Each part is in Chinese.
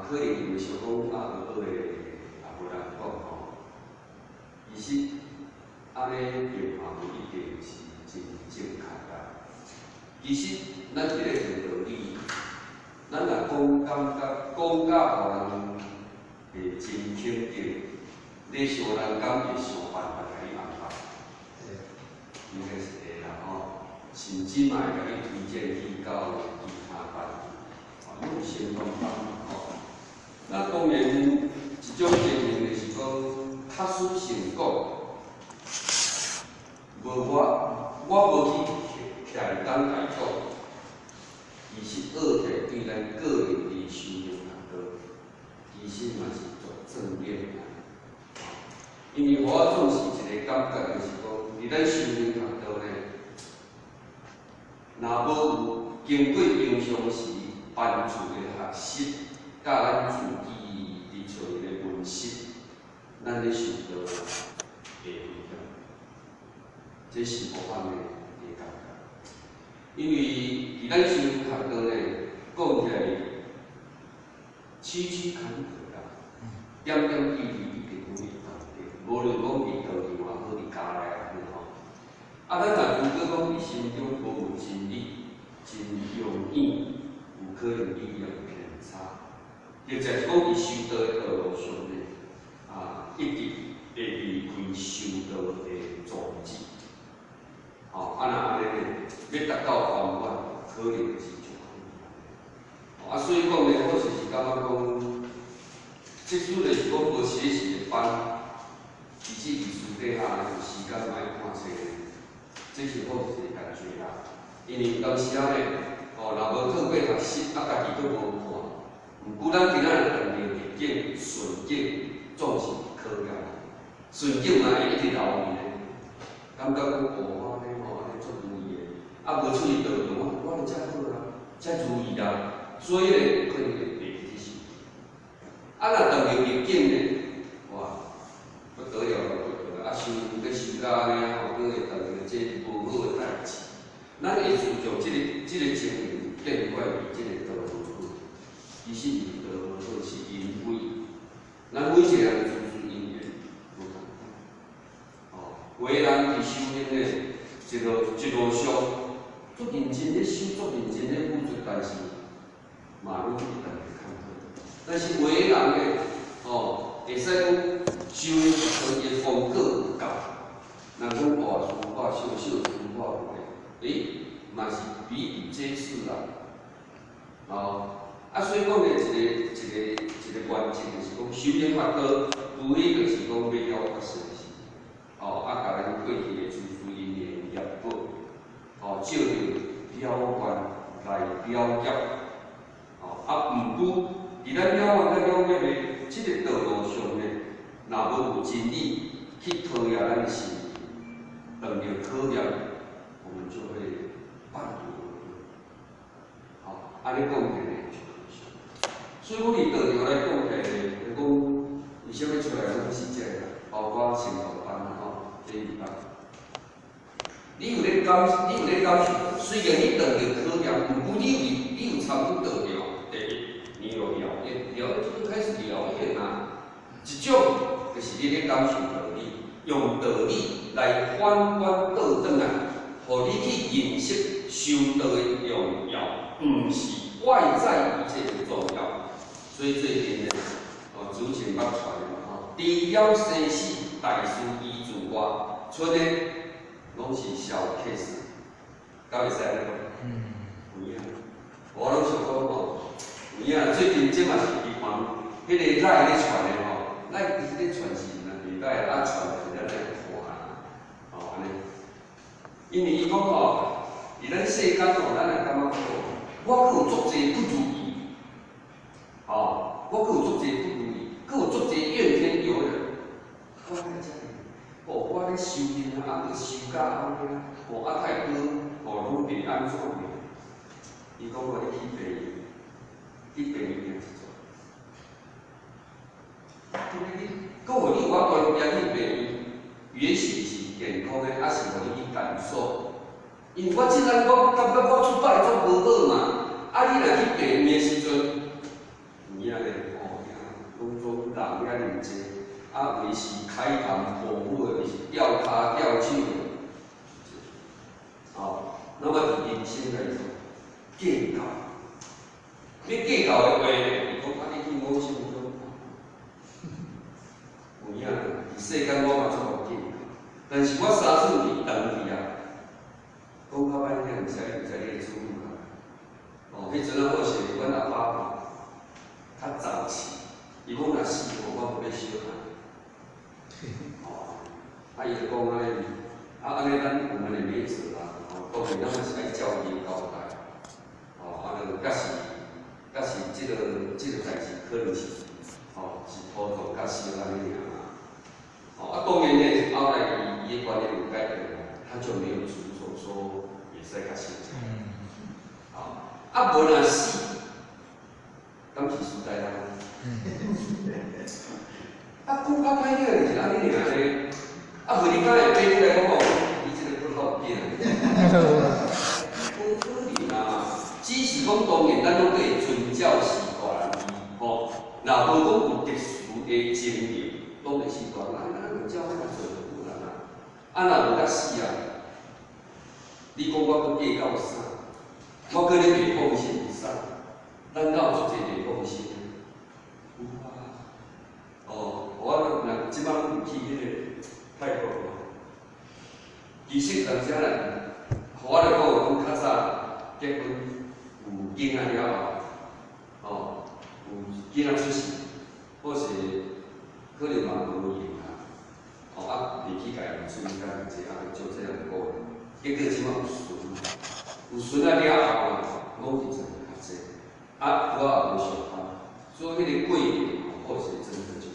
可能因为想讲啊，学的也无人讲吼。其实安尼变化无一定是真正确啦。其实咱伫咧讲道理，咱若讲甲互人会真肯定，你想人敢会想办法甲你安排？应该是会啦吼，甚至嘛会甲你推荐去到其他班，用先锋班吼。那当然，一种情形就是讲，假使成功，我无去徛伫当台讲，其实学者对咱个人的修养来其实嘛是做正面的。因为我总是一个感觉，就是讲，伫咱修行学道呢，若无有经过平常时班次的学习，甲咱自己伫厝的温习，咱咧修道会不一样。这是无法的感觉。因为伫咱修行学道呢，讲起来区区坎坷啦，点点滴滴一定有味道的。无论讲伫道场也好，伫家内也好吼。啊，咱若如果讲伫心中无有真理、真容易，有可能力量偏差。或者是讲伫修道的道路上呢，一直会离开修道的宗旨。哦，若安尼呢，要达到圆满，可能是足困难。所以讲呢，我就是感觉讲，即使就是讲无学习的班，其实伫私底下有时间来看册，这是我一个感觉啦。因为有当时啊呢，若无透过学习，家己都无看。毋过咱今仔日当面逆境、顺境，总是可了。顺境嘛会一直留伊咧，感觉讲我安尼足如意的，无出去道场，我就遮好啦，遮如意啦。所以呢，可能会袂去受。若当面逆境呢，哇，不得了了，不得了！修到安尼吼，佫会当着这无好的代志。咱会自从这个情形变怪伫这个道路好，其实是道路好是因为，咱每一个人自自因缘无同款。有的人伫修行呢，一路上足认真咧修，足认真咧付出，但是嘛，拢一定会坎坷。但是有的人呢，会使讲修行学道伊的风格有够，人讲画书画小小书画有诶，嘛是比比皆是啦。所以讲呢，一个原则就是讲，修行学道除非就是讲要了发生事，甲咱过去的诸因缘业报，照着了愿来了结。毋过伫咱了愿甲了结的这个道路上呢，若无有真理去陶冶咱的心，当着考验，我们就会半途而废。安尼讲起来就可惜。所以我伫道场来讲起来，就讲为啥物出来拢是这个，包括前导班第一班。你有咧感受，虽然你当着考验，毋过你有参与道场，第一，你有了解，就开始了解啦。一种就是你咧感受道理，用道理来反观倒转来，互你去认识修道的重要，毋是外在一切的重要。所以最近呢，之前捌传的嘛，除了生死大事依自外，剩的拢是小 case， 敢会使咧？有影。我拢想讲有影。最近即嘛是伫看，迄个赖咧传的赖其实咧传是袂歹，传是咱来看安尼。因为伊讲伫咱世间咱会感觉我阁有足侪不如意，我阁有足侪不如意，阁有足侪怨天尤人。我咧遮尔，我咧修行阁修甲安尼太多，拢袂安怎个？伊讲我咧去病院，去病院是做。阁有你我关边去病院，也许是健康的，还是互你去感受。因为我即阵讲，感觉我出摆足无好嘛，你若去病院的时阵，有影咧，啊，为是开膛破腹的，为是吊骹吊手的，哦，那么伫人生来说，计较，你计较的话，伊讲啊，你去某想中，有影，伫世间我嘛做无计较，但是我三寸面长去啊，讲到歹听，毋知你的主意啊，哦，迄阵啊，好势阮阿爸较早起，伊讲若死吼，我无要小汉。 哦，啊，伊就讲安尼，啊，安尼咱有安尼免做啦，哦，当然咱是爱照伊交代，哦，啊，就假是即个代志可能是，哦，是拖做较小安尼尔嘛，哦，啊，当然呢，后来伊的观念有改变了，他就没有执着说也是较小只，哦，啊，无若死，敢是实在啦。啊，讲较歹听就是安尼尔咧，啊，回你讲会爬起来讲哦，你这个不好变啊，不可能啊！只是讲当然，咱拢对遵照习惯吼，若无讲有特殊的经验，当然习惯，咱就照咱做就好啦。啊，若无甲死啊，你讲我要计较啥？我可能袂奉献啥？咱敢有做这个奉献？有啊。 哦，我若即摆拢有去迄个泰国嘛，其实人家人，我来讲讲较早结婚有囡仔了后，哦，有囡仔出世，或是可能嘛无用啊，哦啊，袂去家己注意家己啊，就这样过。结果即摆有孙啊了后啊，拢是真较济，啊，我也无想法，所以迄个过程或是真的就。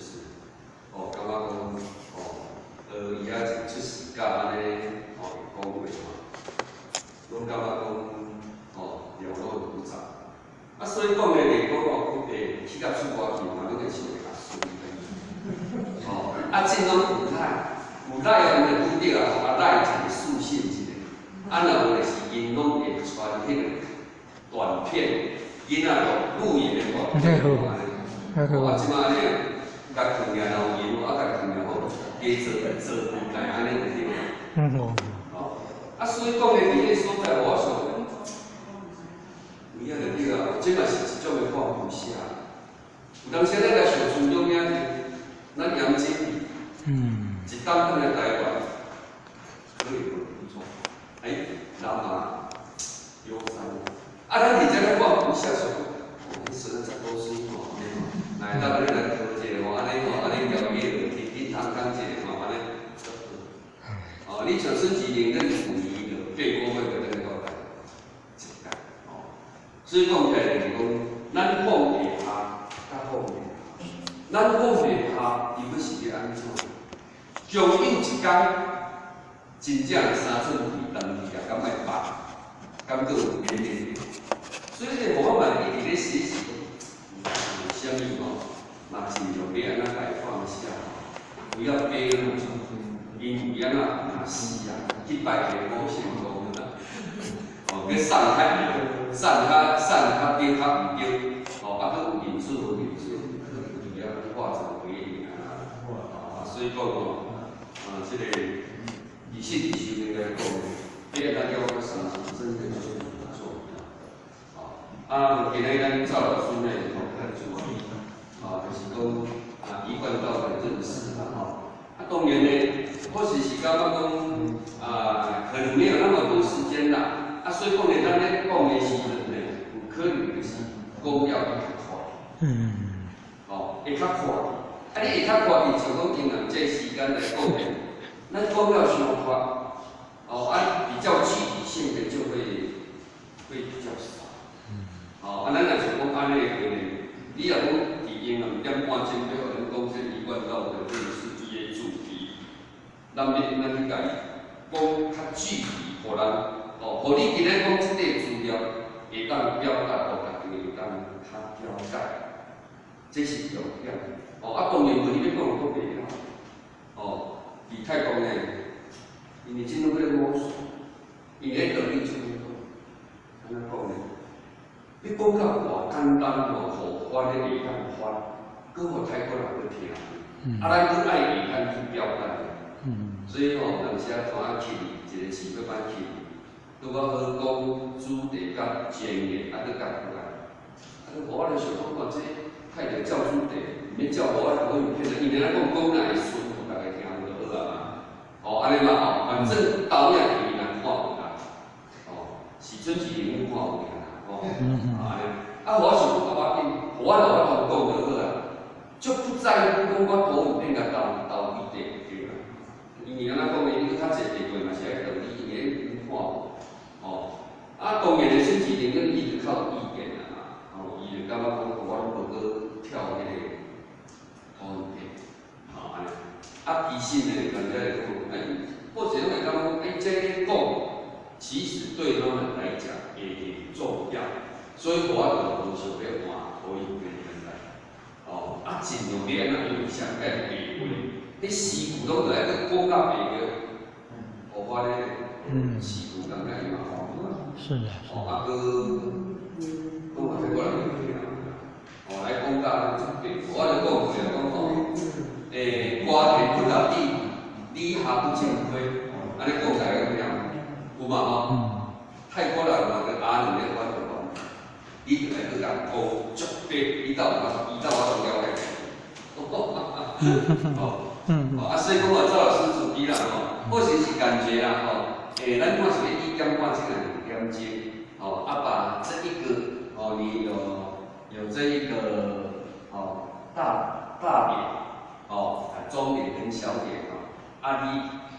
哦，感觉讲，哦，伊仔就出世甲安尼，哦，讲话嘛，拢感觉讲，哦，了如指掌。啊，所以讲咧，嚟讲哦，去到出外去嘛，拢会想会较顺利。哦，啊，正讲古代的古典啊，啊，代一个竖线一个，啊，若有就是因拢会传迄个短片，囡仔录影的短片，啊，即马咧。 甲穷命老赢，啊，甲穷命好，加做大安尼就对啦。哦，啊，所以讲咧，伫迄所在，我想，有影就对啊，即嘛是一种的放不下。有当时咱来想尊重影，咱杨经理，一当咱来台湾，可以不错。哎，老马有山，啊，咱伫遮咧放不下想，你生了这多辛苦，来，咱来讨一个吼，安尼了解落去，你谈讲一个吼，安尼，哦，你像孙子林跟溥仪的对国会的那个交代，一概，哦，所以讲起来就是讲，咱放下较放下，咱放下伊要是要安怎？将有一天，真正三寸地长去啊，敢会白，敢佫有别的，所以咧，我们一直咧学习。 什么吼，嘛尽量要安怎来放下，不要悲那种，因为安怎若死啊，去拜个某神公啦，哦，去送较对，送较对较毋对，哦，啊，佫有面子无面子，主要化成为赢啊，啊，所以讲吼，这个理性理性应该讲，这个咱要个啥，真的就是不错，啊，今日咱赵老师呢，看注意。 啊，就是讲啊，一贯道的认识啦，吼。啊，当然呢，或许是感觉讲啊，可能没有那么多时间啦。啊，所以讲呢，咱咧讲的时阵呢，有可能就是讲要比较快。哦，会较快。啊，你会较快，就像讲今日这时间来讲呢，咱讲了伤快。哦，啊，比较具体性的就会比较少。哦，啊，咱若像讲安尼的话呢，你若讲。 因2点半钟对我们讲这一贯道的认识伊的主题，咱要安怎去甲伊讲较具体，互人哦，互你今日讲即个资料会当表达，互家己会当较了解，这是重点。哦，啊，当然无你要讲都袂晓。哦，伫泰国呢，因为真正要摸索，伊咧道理就安怎讲呢？ 你讲到偌简单偌好发的地方发，搁互泰国人去听，咱搁爱语咱去表达，所以吼，有时啊看起一个词要班起，拄我好讲主题甲前言，搁甲过来，互我咧想讲，这太着照主题，毋免照我讲影片，因为咱讲哪会顺，互大家听就好啊嘛。哦，安尼嘛吼，反正导演伊人看有啦，哦，是准是零看有尔啦，哦，安尼。互我想讲我紧，互我老讲就好啦。就不在乎讲我投影片甲投几点对啦，因为安怎讲呢？你较济地方嘛是爱道理，因为你看哦，当然咧，甚至连个伊就靠意见啦嘛，哦，伊就感觉讲我拢无去跳迄个投影片，安尼，其实呢，人家讲，或者拢会感觉讲，这个讲，其实对他们来讲也很重要，所以我就无想要换投影片。哦，尽量别安怎影响个地位，迄师傅拢在个讲到袂个，我发咧，师傅感觉伊嘛好，是的。哦，搁嘛泰国人去听，哦，来讲到这边，我就讲过讲吼，瓜田不落地，李下不见亏，安尼讲起来怎样？有嘛吼？泰国人嘛个阿两个我就讲。你就来去人讲足白，伊到我都了解。所以讲我赵老师主题啦吼，或许是感觉啦吼，咱看是咧一点半这个点睛，把这一个你有这一个大点，中点跟小点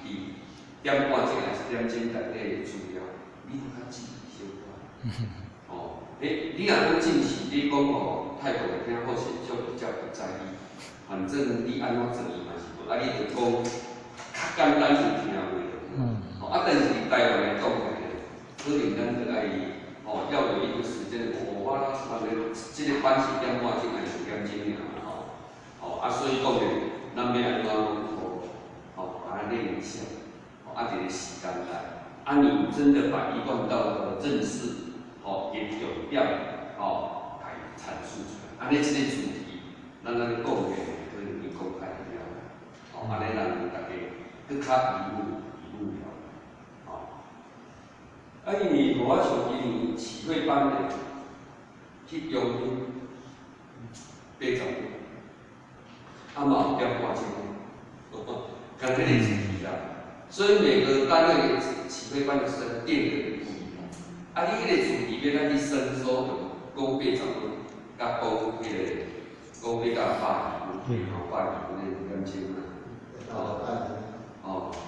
你点半这个是点睛内底的资料，你就较记小可。你若讲正是你讲吼，泰国来听或是就比较不在意，反正你安怎做伊嘛是无，你就讲较简单就听话就好。但是伫台湾来讲咧，可能咱就爱要有一个时间，我反正这个班是点半，这个是点钟尔所以讲咧，咱要安怎把它练一下，一个时间来，你真的把一贯道的认识。也重点来阐述出来，安尼这个主题，咱讲可能会公开了，安尼让大家更较一步了，因为我像今年启慧班的去用8种，嘛有点花钱，跟迄个主题啦，所以每个单位的启慧班的生定的不一样。你迄个主题要咱去伸缩，讲8种，甲讲迄个讲比较8那点钟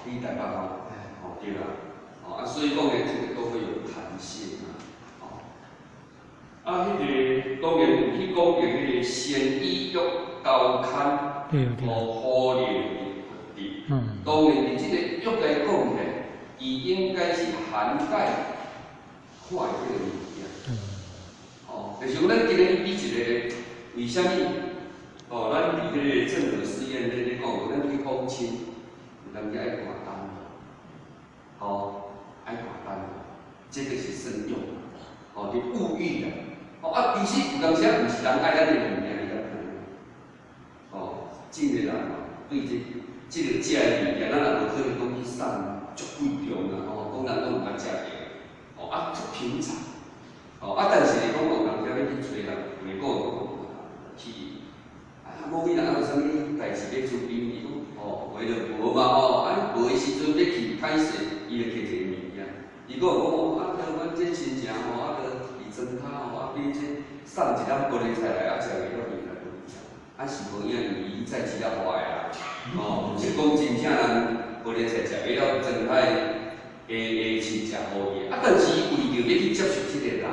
你台北对啦，所以讲咧，这个都会有弹性迄个当然有去讲着迄个先医药高刊，护理的地，当然伫这个药来讲咧，伊应该是涵盖。看的这个物件，就是讲咱今日比一个，为虾米？咱伫迄个正和实验咧讲，咱去放亲，有当时爱看单爱看单这个是慎用你物欲的，其实有当时毋是人爱咱的物件，你敢知？真个人对这个食的物件，咱也无可能讲去送足贵重啦，讲人都毋敢食着。足平常，但是你讲有人要去找人，袂讲去，某某人有啥物代志要处理，伊讲为了无嘛无的时阵要去歹势，伊就摕一个物件，伊讲阮这亲情个李真他比这送一粒玻璃菜来，食袂了面来是无影，伊再饲了坏啦，毋是讲真正人玻璃菜食袂了真歹。亲情好嘢，但是伊为着要去接受这个人，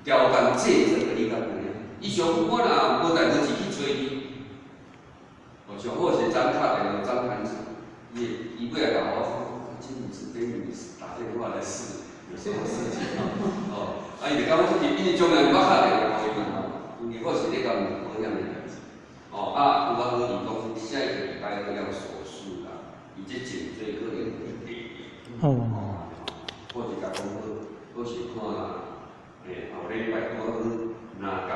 条件制作你敢知？伊上我若无代无志去找伊，上好是张卡电话张盘子，伊过来甲我说，今日是给你打电话来试，有什么事情伊就讲我伊将来捌敲电话给伊因为或是你讲无样的代志，有我和伊讲下一个礼拜要手术啦，伊这颈椎可能会裂。或者甲讲好是看后礼拜看好哪家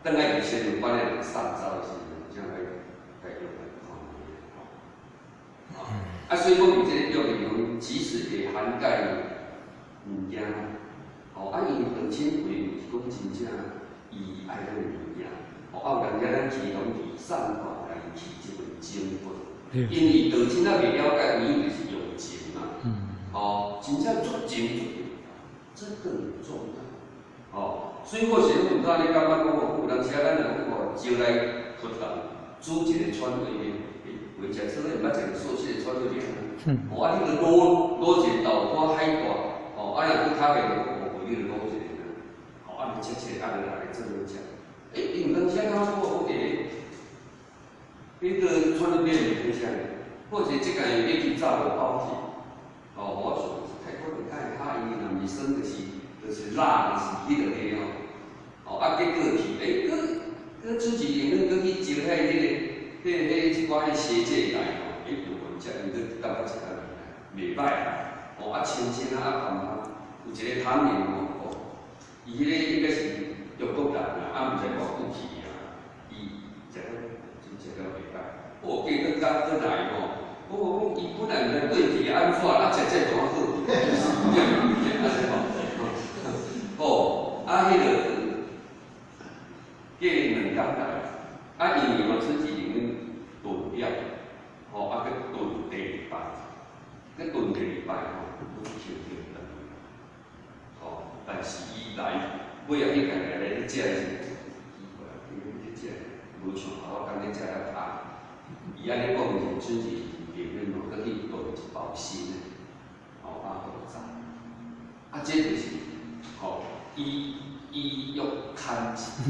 等来有些人关来上招的时候，这样来用来看啊，所以讲，你这个药里面其实会涵盖物件，伊本身为是讲真正伊爱咱的物件，有人家咱其中去散发来去这份情分，因为就真正袂了解，伊就是用情嘛，真正足情足用，这个很重要，所以我是讲，唔知你感觉讲有当时啊，咱若招来活动，煮一个川味面，为食出来，毋捌食过素食的川味面，啊，你着卤一个豆干海带，啊，若去较袂无你着卤一个，啊，你切切啊，来做好食。伊毋当时啊，感觉讲好诶，迄个川味面袂好食，或者即个要去炸无包子，我想太可能太哈，伊若毋是生就是辣，就是迄个个啊，结果去，佮自己用佮去招遐即寡迄邪界来有混食，伊佮感觉食啊袂歹，啊清新啊淡淡，有一个汤面伊迄个应该是中国人啊，毋知偌久去伊食了真食了袂歹，结果佮来我讲伊本来毋知对题安怎，食这多好，啊，迄个过2工来，因为自己用炖料，啊，佮炖第2摆，佮炖第2摆都收着等，但是伊来，尾仔迄个来去食的时候，去食，无像我刚才食了汤，伊安尼讲是自己里面佮去炖一包新的，啊好炸，啊这就是，伊用看字，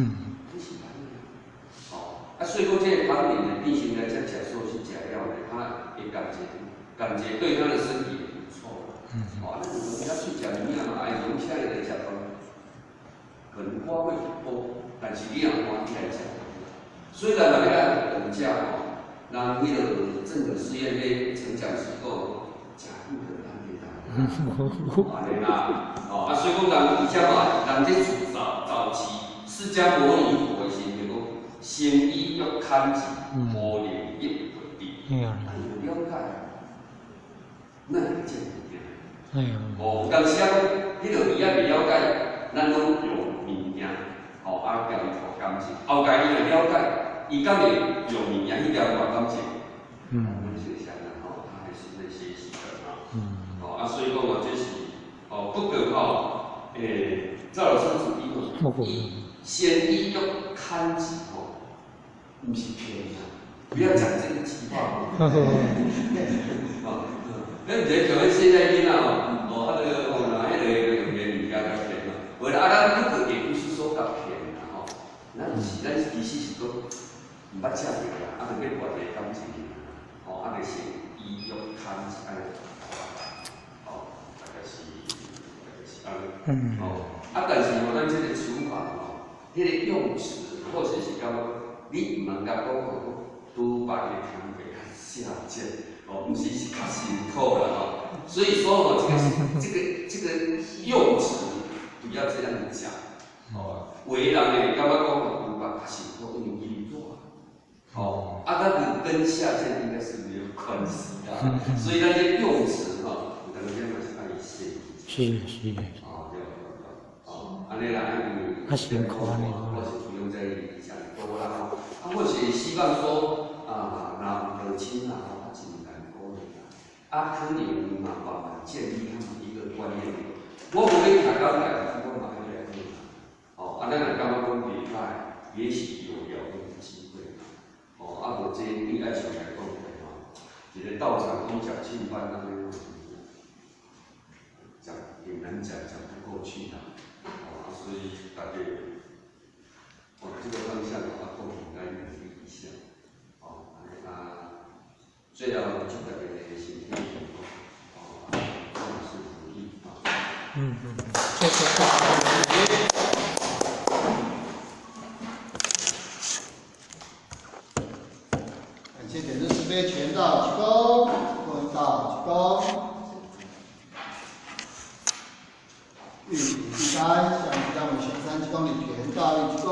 不是蛮的，所以讲这个汤面呢，必须来讲假说是假料的，它会感觉对他的身体也不错。那你们要去讲你啊嘛，留下来的食饭，可能花费不多，但是你若花起来食，虽然嘛，你按人家那迄个政府试验咧成讲机构食不可能给他，安尼啦，所以讲人而且嘛，人这自早期释迦牟尼佛的时候讲，生意要看字，无灵一回地，你有了解，那是真有当时啊，迄个伊也未了解，咱拢用物件，啊叫伊互感情，后家伊若了解，伊敢会用物件去了解感情，我们是想的他还是在学习的所以讲这是不过赵老师主义先医要看字不是骗人，不要讲这个气话。那你觉得现在囡仔他的拿迄个语言语言来骗嘛？为了咱这个也不是说要骗啦咱其实是讲毋捌食过啦，就要活个感情就是医药看字大概是安尼。但是咱这个手法迄个用词或者是讲你毋能甲讲拄把个汤给下贱，不是是较辛苦啦所以说这个用词不要这样讲有的人呢感觉讲拄把较辛苦，因为伊弱那跟下贱应该是没有关系所以那些用词有的人嘛是爱惜。是。安尼啦，较辛苦安尼。或是不用再讲多啦或许希望说那母亲真难过可能嘛慢慢建立他们一个观念。我不会谈到来，我马上来讲咱若感觉讲袂歹，也许有疗愈的机会无这你爱上来讲一个道场讲庆班讲也难讲不过去所以大家往这个方向共同来努力一下最要祝大家的身体健康万事如意谢谢感谢点灯慈悲全道鞠躬，问道鞠躬。玉体第三，向将我们玄山鞠躬，礼田道一鞠躬。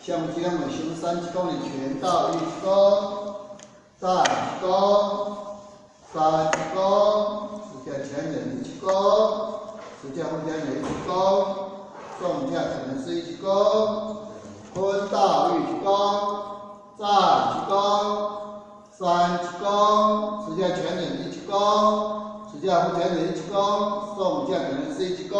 项目质量为熊3鞠躬的全道1鞠躬，再鞠躬，3鞠躬，持家前人1鞠躬，持家后家人1鞠躬，送家可能是1鞠躬，坤道1鞠躬，再鞠躬，3鞠躬，持家前人1鞠躬，持家后家人1鞠躬，送家可能是1鞠躬。